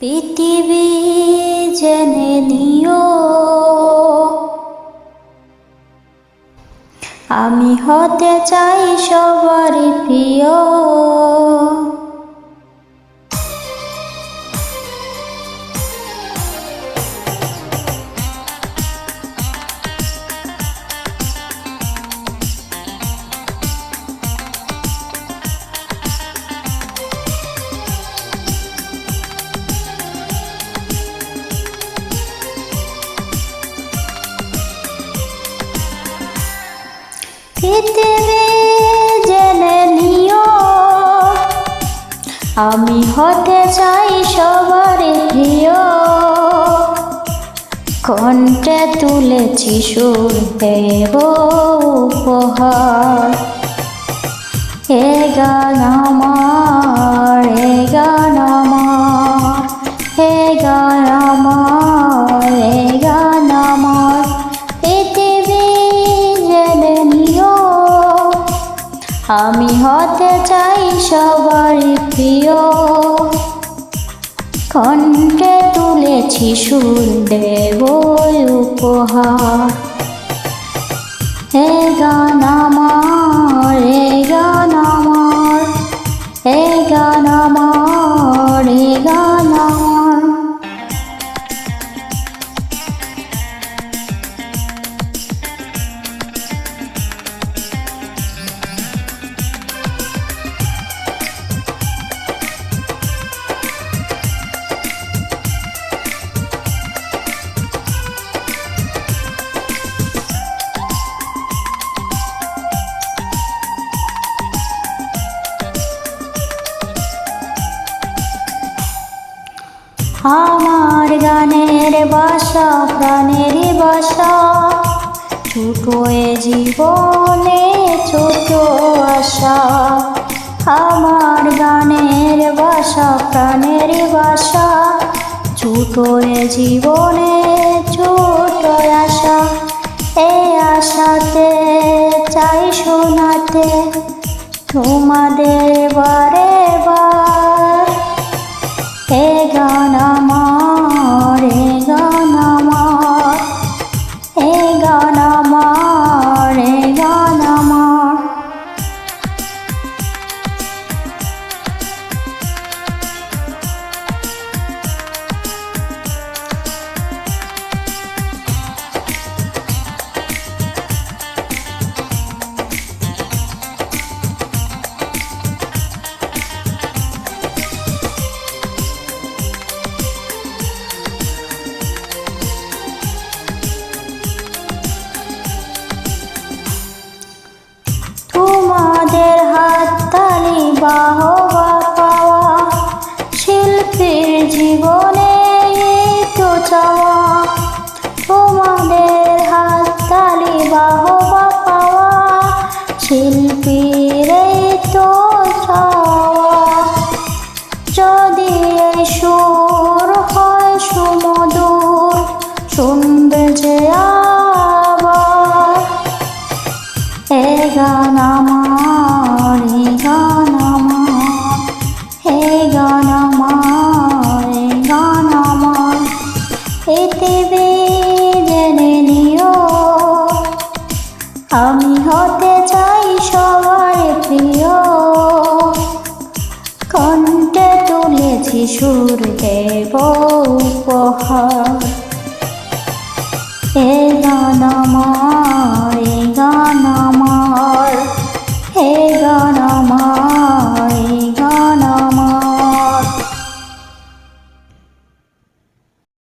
পৃথিবী জেনে নিও, আমি হতে চাই সবারই প্রিয়। পৃথিবী জেনে নিও, আমি হতে চাই সবারই প্রিয়। কণ্ঠে তুলেছি সুর দেব উপহার। এ গান আমার, এ গান আমার, এ গান আমার, এ গান আমার। পৃথিবী জেনে নিও, আমি হতে চাই সবারই প্রিয়। কণ্ঠে তুলেছি সুর দেব উপহার। এ গান আমার, এ গান আমার, এ গান আমার, এ গান আমার। আমার গানের বাসা প্রাণেরই বাসা, ছোট এ জীবনে ছোট আশা। আমার গানের বাসা প্রাণেরই বাসা, ছোট এ জীবনে ছোট আশা। এই আশাতে চাই শোনাতে তোমাদের বারে বার। এ গান আমার, এ গান আমার, এ গান আমার, এ গান আমার। তোমাদের হাততালি বাহবা পাওয়া, শিল্পীর জীবনে এই তো চাওয়া। তোমাদের হাততালি বাহবা পাওয়া, শিল্পীর এই তো চাওয়া। যদি এই সুর হয় সুমধুর, শুনবে যে আবার। এ গান আমার, এ গান আমার, এ গান আমার, এ গান আমার। পৃথিবী জেনে নিও, আমি হতে চাই সবার প্রিয়। কণ্ঠে তুলেছি সুর দেব উপহার। এ গান